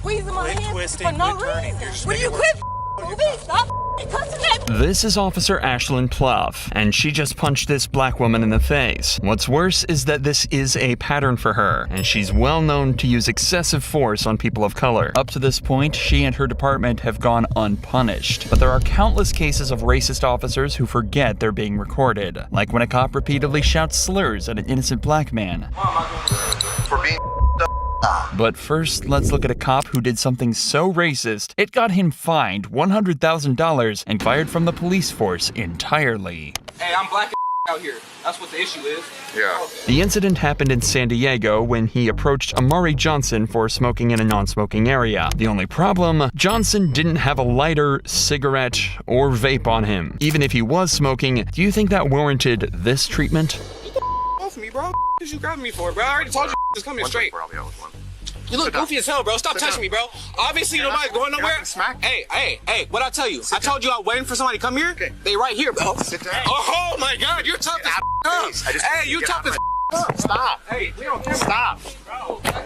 squeezing my hand twisting, for no quit turning. reason. Will you quit moving? Stop cussing at me. This is Officer Ashlin Pluff, and she just punched this black woman in the face. What's worse is that this is a pattern for her, and she's well known to use excessive force on people of color. Up to this point, she and her department have gone unpunished, but there are countless cases of racist officers who forget they're being recorded, like when a cop repeatedly shouts slurs at an innocent black man. For being But first, let's look at a cop who did something so racist, it got him fined $100,000 and fired from the police force entirely. Hey, I'm black out here. That's what the issue is. Yeah. The incident happened in San Diego when he approached Amari Johnson for smoking in a non-smoking area. The only problem, Johnson didn't have a lighter, cigarette, or vape on him. Even if he was smoking, do you think that warranted this treatment? Get the off me, bro. What you grabbing me for, bro? I already told you just come here straight. You look goofy as hell, bro. Stop touching me, bro. Obviously, nobody's going nowhere. Hey, what'd I tell you? I told you I was waiting for somebody to come here. Okay. They right here, bro. Sit down. Oh my God, you're tough as up. Hey, you tough as up. Stop. Hey, we don't care. Stop.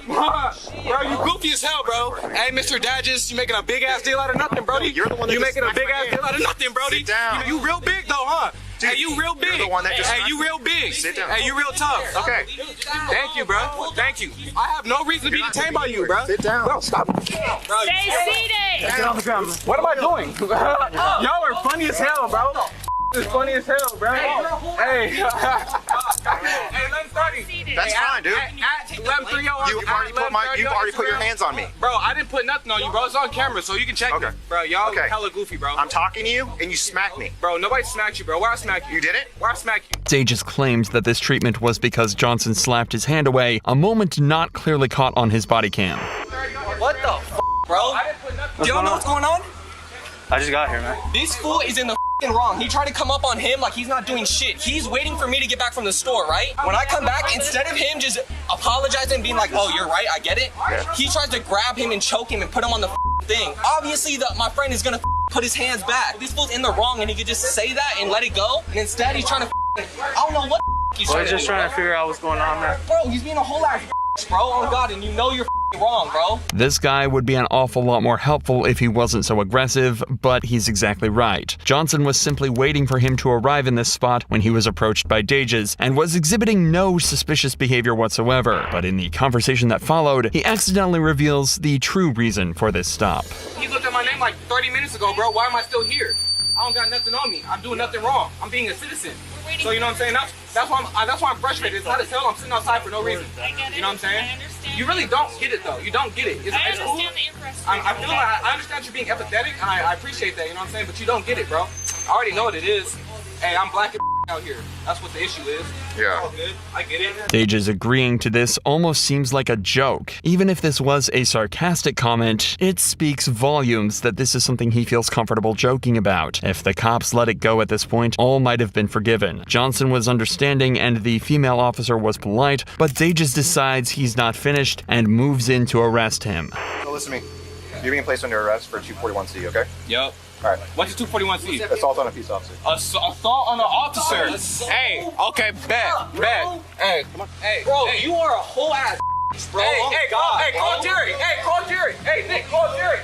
Bro, you goofy as hell, bro. Hey, Mr. Dadges, you making a big ass deal out of nothing, Brody. You're the one that you just making a smacked big my ass hand. deal out of nothing, Brody. Sit down. You real big though, huh? Dude, hey, you real big. you're the one that just hey, you real big. Sit down. Hey, you real tough. Okay. Thank you, bro. Thank you. I have no reason to be detained by you, bro. Sit down. Bro, stop. Bro, Stay seated. get on the ground. What am I doing? Y'all are funny as hell, bro. It's funny as hell, bro. Hey. Hey, 11:30. That's fine, dude. At 11:30. You've already put your hands on me. Bro, I didn't put nothing on you, bro. It's on camera, so you can check me. Bro, y'all hella goofy, bro. I'm talking to you, and you smacked me. Bro, nobody smacked you, bro. Where I smacked you? You did it? Where I smacked you? Dages claimed that this treatment was because Johnson slapped his hand away, a moment not clearly caught on his body cam. What the f, bro? Do y'all know what's going on? I just got here, man. This fool is in the wrong. He tried to come up on him like he's not doing shit. He's waiting for me to get back from the store, right? When I come back, instead of him just apologizing and being like, oh, you're right, I get it, he tries to grab him and choke him and put him on the thing. Obviously, my friend is gonna put his hands back. This fool's in the wrong and he could just say that and let it go. And instead, he's trying to I don't know what he's trying to do. Just trying to figure out what's going on, man. Bro, he's being a whole ass bro. Oh, God, and you know you're wrong, bro. This guy would be an awful lot more helpful if he wasn't so aggressive, but he's exactly right. Johnson was simply waiting for him to arrive in this spot when he was approached by Dages, and was exhibiting no suspicious behavior whatsoever. But in the conversation that followed, he accidentally reveals the true reason for this stop. He looked at my name like 30 minutes ago, bro. Why am I still here? I don't got nothing on me. I'm doing nothing wrong. I'm being a citizen. So you know what I'm saying? That's why I'm frustrated. It's not as hell. I'm sitting outside for no reason. You know what I'm saying? I understand. You really don't get it though. You don't get it. It's I cool. understand that you're frustrated. I feel like I understand you being empathetic, and I appreciate that. You know what I'm saying? But you don't get it, bro. I already know what it is. Hey, I'm black out here. That's what the issue is. Yeah. All good. I get it. Dages agreeing to this almost seems like a joke. Even if this was a sarcastic comment, it speaks volumes that this is something he feels comfortable joking about. If the cops let it go at this point, all might have been forgiven. Johnson was understanding and the female officer was polite, but Dages decides he's not finished and moves in to arrest him. So listen to me. You're being placed under arrest for 241C, okay? Yep. All right. What's the 241C? Assault on a peace officer. Assault on an officer. Hey, okay, bet. Hey, come on. Hey, Bro, hey. you are a whole ass bro. Hey, Oh, hey, God, call bro. Jerry. Hey, call Jerry. Hey, Nick, call Jerry.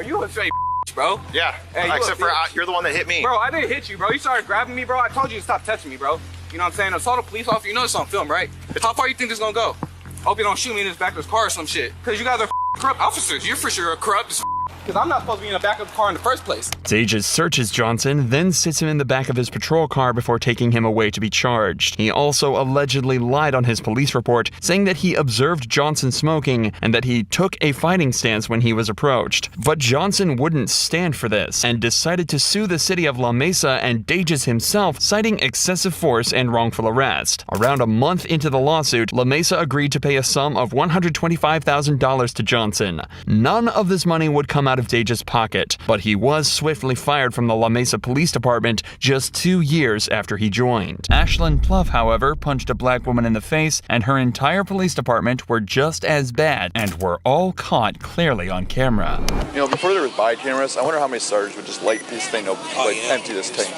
You a straight bro. Yeah. Hey, you except a for bitch. you're the one that hit me. Bro, I didn't hit you, bro. You started grabbing me, bro. I told you to stop touching me, bro. You know what I'm saying? Assault a police officer. You know it's on film, right? How far you think this gonna go? Hope you don't shoot me in this back of this car or some shit. Cause you guys are corrupt officers. You're for sure corrupt as Cause I'm not supposed to be in the back of the car in the first place. Dages searches Johnson, then sits him in the back of his patrol car before taking him away to be charged. He also allegedly lied on his police report, saying that he observed Johnson smoking and that he took a fighting stance when he was approached. But Johnson wouldn't stand for this and decided to sue the city of La Mesa and Dages himself, citing excessive force and wrongful arrest. Around a month into the lawsuit, La Mesa agreed to pay a sum of $125,000 to Johnson. None of this money would come out of Dages' pocket, but he was swiftly fired from the La Mesa Police Department just 2 years after he joined. Ashlin Pluff, however, punched a black woman in the face, and her entire police department were just as bad and were all caught clearly on camera. You know, before there was body cameras, I wonder how many sergeants would just light this thing up, empty this tank.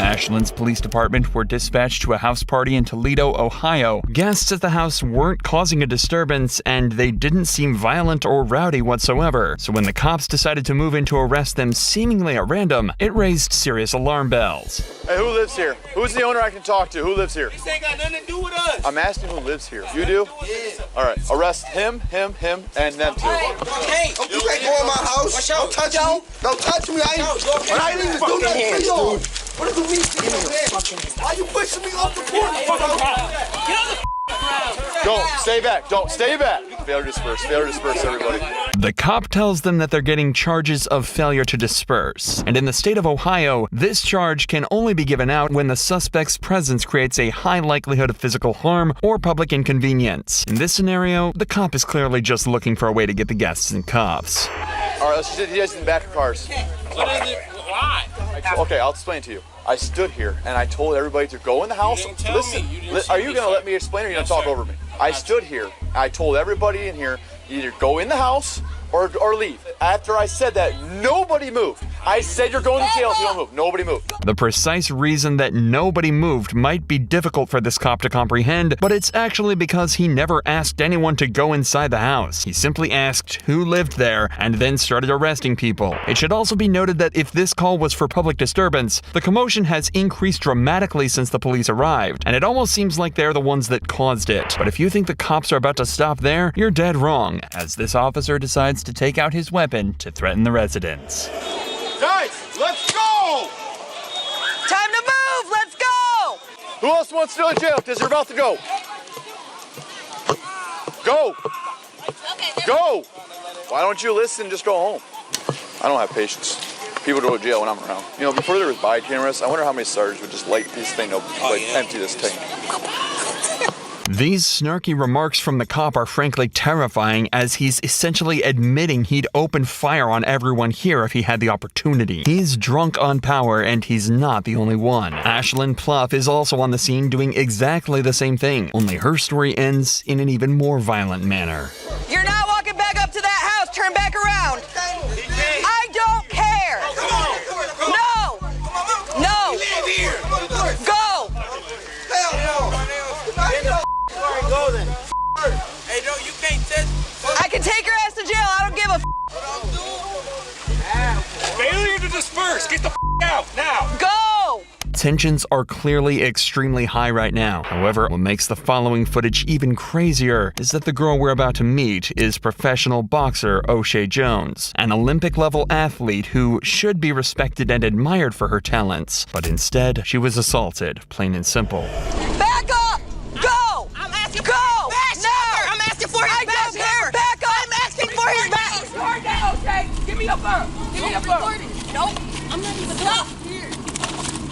Ashlin's police department were dispatched to a house party in Toledo, Ohio. Guests at the house weren't causing a disturbance, and they didn't seem violent or rowdy whatsoever. So when the cops decided to move in to arrest them seemingly at random, it raised serious alarm bells. Hey, who lives here? Who's the owner I can talk to? Who lives here? This ain't got nothing to do with us. I'm asking who lives here. You do? Yeah. All right, arrest him, and them two. Hey, you can't go in my house. Don't touch me. Don't touch me. I ain't even do nothing to you. What do you mean? Why you pushing me off the porch? Get on the Don't, stay back. Don't, stay back. Failure to disperse, everybody. The cop tells them that they're getting charges of failure to disperse. And in the state of Ohio, this charge can only be given out when the suspect's presence creates a high likelihood of physical harm or public inconvenience. In this scenario, the cop is clearly just looking for a way to get the guests in cuffs. All right, let's sit you guys in the back of cars. What is it? Why? Okay, I'll explain to you. I stood here and I told everybody to go in the house. You didn't tell Listen, me. You didn't are you going to let me explain or are you going to talk over me? I stood here. I told everybody in here, either go in the house or leave. After I said that, nobody moved. I said you're going to jail if you don't move. Nobody moved. The precise reason that nobody moved might be difficult for this cop to comprehend, but it's actually because he never asked anyone to go inside the house. He simply asked who lived there and then started arresting people. It should also be noted that if this call was for public disturbance, the commotion has increased dramatically since the police arrived, and it almost seems like they're the ones that caused it. But if you think the cops are about to stop there, you're dead wrong, as this officer decides to take out his weapon to threaten the residents. Guys, let's go! Time to move! Let's go! Who else wants to go to jail? Because you're about to go. Go! Go! Why don't you listen and just go home? I don't have patience. People go to jail when I'm around. You know, before there was body cameras, I wonder how many sergeants would just light this thing up, empty this tank. These snarky remarks from the cop are frankly terrifying, as he's essentially admitting he'd open fire on everyone here if he had the opportunity. He's drunk on power, and he's not the only one. Ashlin Pluff is also on the scene doing exactly the same thing, only her story ends in an even more violent manner. You're not walking back up to that house. Turn back around. I don't care. No. No. Go. Go then. Hey, no, you can't touch. I can take your ass to jail. I don't give a Failure to disperse. Get the out now. Go. Tensions are clearly extremely high right now. However, what makes the following footage even crazier is that the girl we're about to meet is professional boxer O'Shea Jones, an Olympic-level athlete who should be respected and admired for her talents. But instead, she was assaulted, plain and simple. Back up. Go. I'm asking. Go. Now. I'm asking for his back number. Back up. I'm asking for his back. Okay. Give me your phone. Give me your phone. Nope. I'm not even up.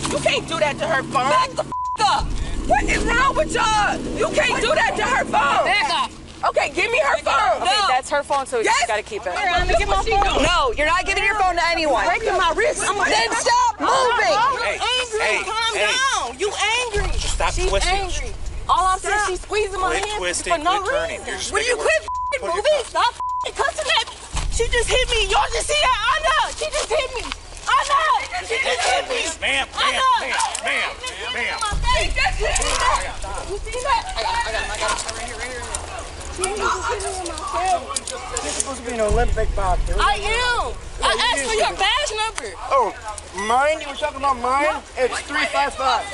You can't do that to her phone. Back the up. What is wrong with y'all? You can't do that to her phone. Back up. Okay, give me her phone. Okay, that's her phone, so you just gotta keep it. Here, let me get my phone. No, you're not giving your phone to anyone. Breaking my wrist. Then stop moving. Hey, angry. Calm down. You angry. Stop She's twisting. angry. All I'm saying, she's squeezing my Quit hand twisting, for no quit turning. reason. Will you quit moving? Stop cussing at me. She just hit me. Y'all just see that? I know. She just hit me. I know. She just hit me. Ma'am. She just hit me. You see that? I got it. Right here. She just hit me in my face. You're supposed to be an Olympic boxer. I am. I asked for your badge number. Oh, mine? You were talking about mine? It's 355.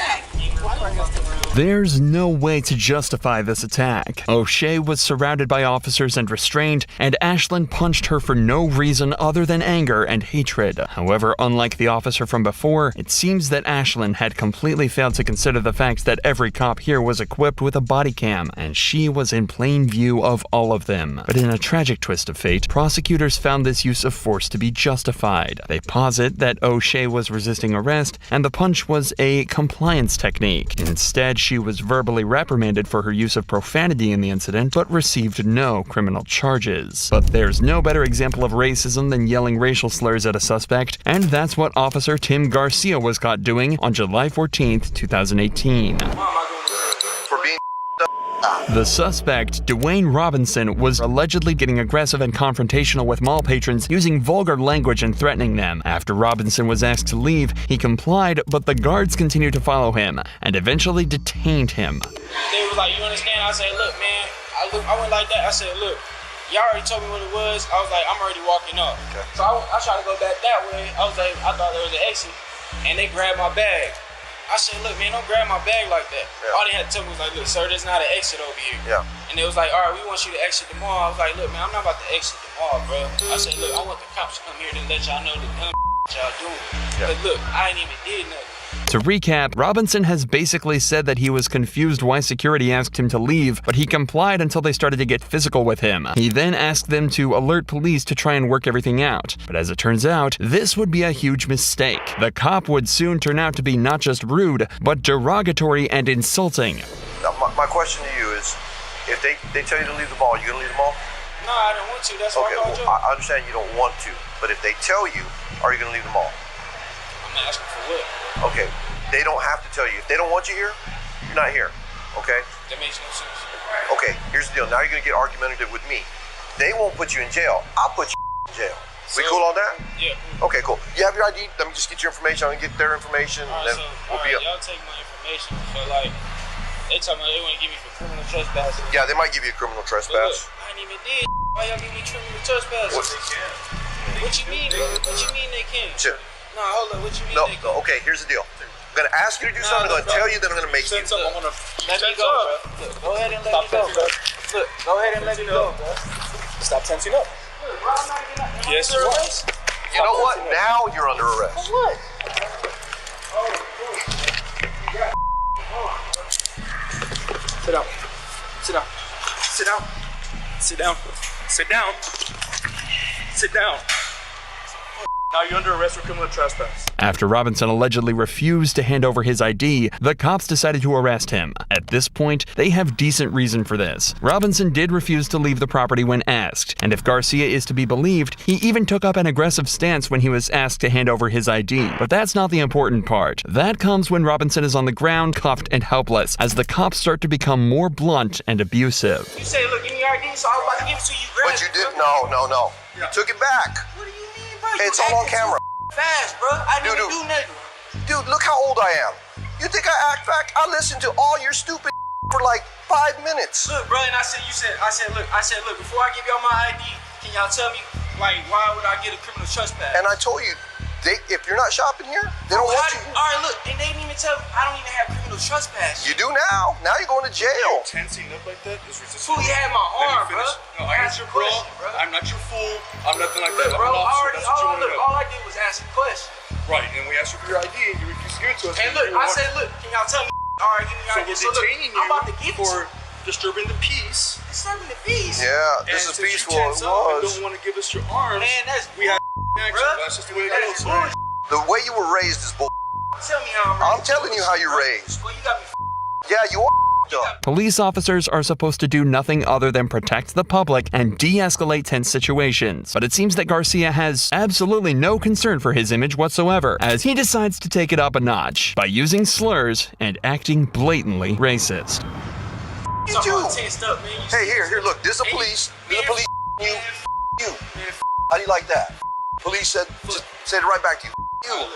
There's no way to justify this attack. O'Shea was surrounded by officers and restrained, and Ashlin punched her for no reason other than anger and hatred. However, unlike the officer from before, it seems that Ashlin had completely failed to consider the fact that every cop here was equipped with a body cam, and she was in plain view of all of them. But in a tragic twist of fate, prosecutors found this use of force to be justified. They posit that O'Shea was resisting arrest, and the punch was a compliance technique. Instead, she was verbally reprimanded for her use of profanity in the incident, but received no criminal charges. But there's no better example of racism than yelling racial slurs at a suspect, and that's what Officer Tim Garcia was caught doing on July 14th, 2018. For being The suspect, Dwayne Robinson, was allegedly getting aggressive and confrontational with mall patrons, using vulgar language and threatening them. After Robinson was asked to leave, he complied, but the guards continued to follow him and eventually detained him. They was like, you understand? I said, look, man, I went like that. I said, look, y'all already told me what it was. I was like, I'm already walking up. Okay. So I tried to go back that way. I was like, I thought there was an exit, and they grabbed my bag. I said, look, man, don't grab my bag like that. Yeah. All they had to tell me was like, look, sir, there's not an exit over here. Yeah. And they was like, all right, we want you to exit the mall. I was like, look, man, I'm not about to exit the mall, bro. I said, look, I want the cops to come here to let y'all know the dumb y'all doing. Because look, I ain't even did nothing. To recap, Robinson has basically said that he was confused why security asked him to leave, but he complied until they started to get physical with him. He then asked them to alert police to try and work everything out. But as it turns out, this would be a huge mistake. The cop would soon turn out to be not just rude, but derogatory and insulting. Now, my question to you is, if they tell you to leave the mall, you gonna leave the mall? No, I don't want to. That's why I called you. I understand you don't want to, but if they tell you, are you gonna leave the mall? I'm asking for what? Okay, they don't have to tell you. If they don't want you here, you're not here, okay? That makes no sense. Okay, here's the deal. Now you're going to get argumentative with me. They won't put you in jail. I'll put you in jail. We cool on that? Yeah. Okay, cool. You have your ID? Let me just get your information. I'm going to get their information. All right, and then so, we'll be up. Y'all take my information. So, like, they talking about they want to give me for criminal trespassing. Yeah, they might give you a criminal trespass. Look, I ain't even did. Why y'all give me criminal trespassing? What? They can. What you mean, bro? What you mean they can? Sure. No, hold on. What you mean they can? No, okay, here's the deal. I'm going to ask you to do something. I'm going to tell you, then I'm going to make you. Let me go, bro. Look, go ahead and let me go, bro. Look, go ahead and let me go, bro. Stop tensing up. Look, bro, I'm not getting Yes, you are. You know what? Now you're under arrest. For what? Sit down. Sit down. Sit down. Sit down. Sit down. Sit down. Now you're under arrest for criminal trespass. After Robinson allegedly refused to hand over his ID, the cops decided to arrest him. At this point, they have decent reason for this. Robinson did refuse to leave the property when asked, and if Garcia is to be believed, he even took up an aggressive stance when he was asked to hand over his ID. But that's not the important part. That comes when Robinson is on the ground, cuffed and helpless, as the cops start to become more blunt and abusive. You say, look, give me your ID, so I was about to give it to you. But you did? No. You took it back. What do you mean, bro? It's all on camera. Fast, bro. I didn't do nothing. Dude, look how old I am. You think I act back? I listened to all your stupid for like 5 minutes. Look, bro, and I said, look, before I give y'all my ID, can y'all tell me, like, why would I get a criminal trespass? And I told you, if you're not shopping here, they don't want you. All right, look, and they didn't even tell me, I don't even have criminal trespass. You do now. Now you're going to jail. Tensing up like that is resistance. Fool, you had my arm, bro. No, I answered, bro. I'm not your fool. I'm nothing like that. Look, bro, I'm an officer. That's what you want to know. All I did was ask a question. Right, and we asked you for your ID, and you refused to give it to us. And look, I said, look, can y'all tell me? All right, give me your ID. So we're detaining you I'm about to give it for disturbing the peace. Disturbing the peace? Yeah, this is peaceful. It was. And don't want to give us your arms. Man, that's we have action. That's just the way it goes. The way you were raised is bull. Tell me how I'm raised. I'm telling you how you're raised. Well, you got me. Yeah, you are. Police officers are supposed to do nothing other than protect the public and de-escalate tense situations. But it seems that Garcia has absolutely no concern for his image whatsoever, as he decides to take it up a notch by using slurs and acting blatantly racist. You do. Hey, here, look. This is the police. This is the police. You. How do you like that? Police said, just said it right back to you. You.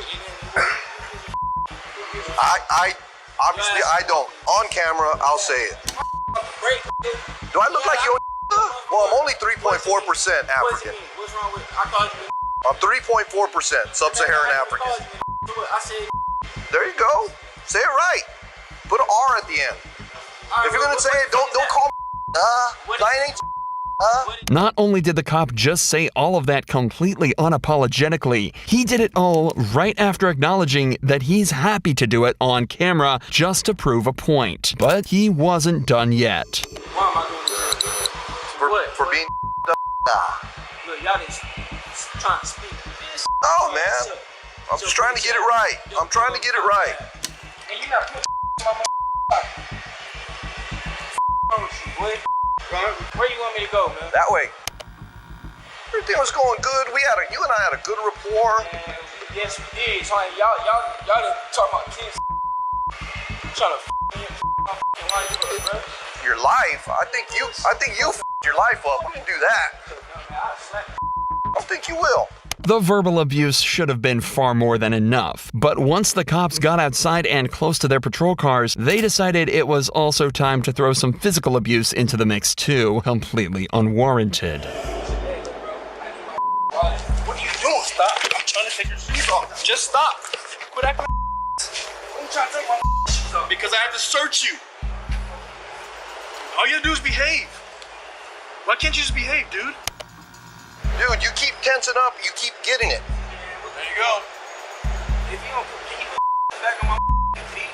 I obviously I don't. On camera, I'll say it. Do I look like you? Well, I'm only 3.4% African. What's wrong with? I called you. I'm 3.4% Sub-Saharan African. I said. There you go. Say it right. Put an R at the end. If you're gonna say it, don't call me. That ain't. Not only did the cop just say all of that completely unapologetically, he did it all right after acknowledging that he's happy to do it on camera just to prove a point. But he wasn't done yet. Why am I doing this? For being Look, y'all just trying to speak. Oh, man. I'm just trying to get it right. I'm trying to get it right. And you not putting my boy. Where you want me to go, man? That way. Everything was going good. You and I had a good rapport. Man, yes, we did. So, y'all didn't talk about kids. Trying to my life up, bro. your life. I think you f***ed your life up. You can do that. I don't think you will. The verbal abuse should have been far more than enough, but once the cops got outside and close to their patrol cars, they decided it was also time to throw some physical abuse into the mix too, completely unwarranted. What are you doing? Stop. I'm trying to take your shoes off. Just stop. Quit acting like I'm trying to take my shoes off. Because I have to search you. All you gotta do is behave. Why can't you just behave, dude? Dude, you keep tensing up, you keep getting it. There you go. If you don't, can you put back on my feet?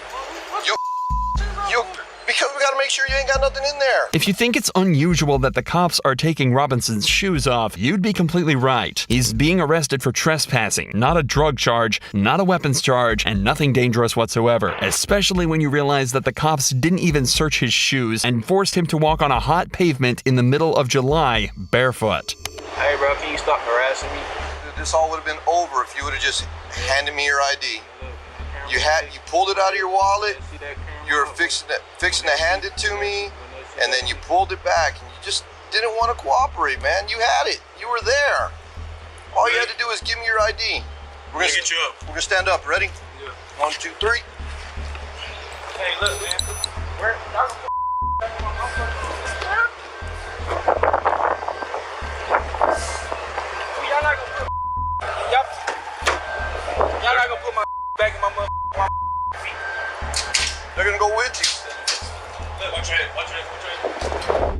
Because we gotta make sure you ain't got nothing in there. If you think it's unusual that the cops are taking Robinson's shoes off, you'd be completely right. He's being arrested for trespassing, not a drug charge, not a weapons charge, and nothing dangerous whatsoever, especially when you realize that the cops didn't even search his shoes and forced him to walk on a hot pavement in the middle of July, barefoot. Hey, bro, can you stop harassing me? Dude, this all would have been over if you would have just handed me your ID. You pulled it out of your wallet. You were fixing to hand it to me, and then you pulled it back, and you just didn't want to cooperate, man. You had it. You were there. All you had to do is give me your ID. We're gonna get you up. We're gonna stand up. Ready? Yeah. 1, 2, 3. Hey, look, man. Where? Y'all not gonna put my back in my mother. They're gonna go with you. Watch your head.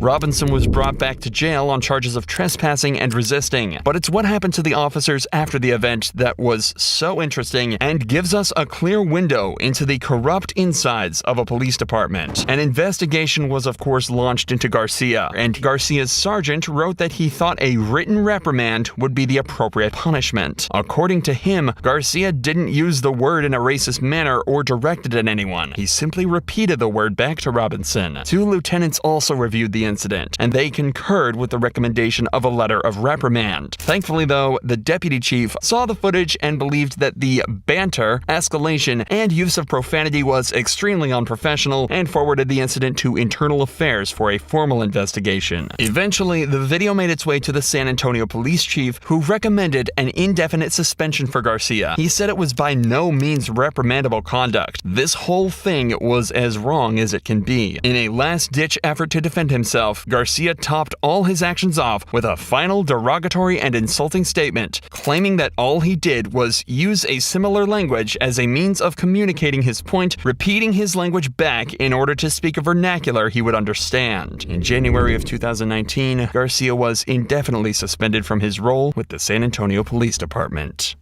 Robinson was brought back to jail on charges of trespassing and resisting, but it's what happened to the officers after the event that was so interesting and gives us a clear window into the corrupt insides of a police department. An investigation was of course launched into Garcia, and Garcia's sergeant wrote that he thought a written reprimand would be the appropriate punishment. According to him, Garcia didn't use the word in a racist manner or direct it at anyone. He simply repeated the word back to Robinson. 2 lieutenants also reviewed the incident, and they concurred with the recommendation of a letter of reprimand. Thankfully, though, the deputy chief saw the footage and believed that the banter, escalation, and use of profanity was extremely unprofessional and forwarded the incident to Internal Affairs for a formal investigation. Eventually, the video made its way to the San Antonio police chief, who recommended an indefinite suspension for Garcia. He said it was by no means reprimandable conduct. This whole thing was as wrong as it can be. In a last-ditch effort to defend himself, Garcia topped all his actions off with a final derogatory and insulting statement, claiming that all he did was use a similar language as a means of communicating his point, repeating his language back in order to speak a vernacular he would understand. In January of 2019, Garcia was indefinitely suspended from his role with the San Antonio Police Department.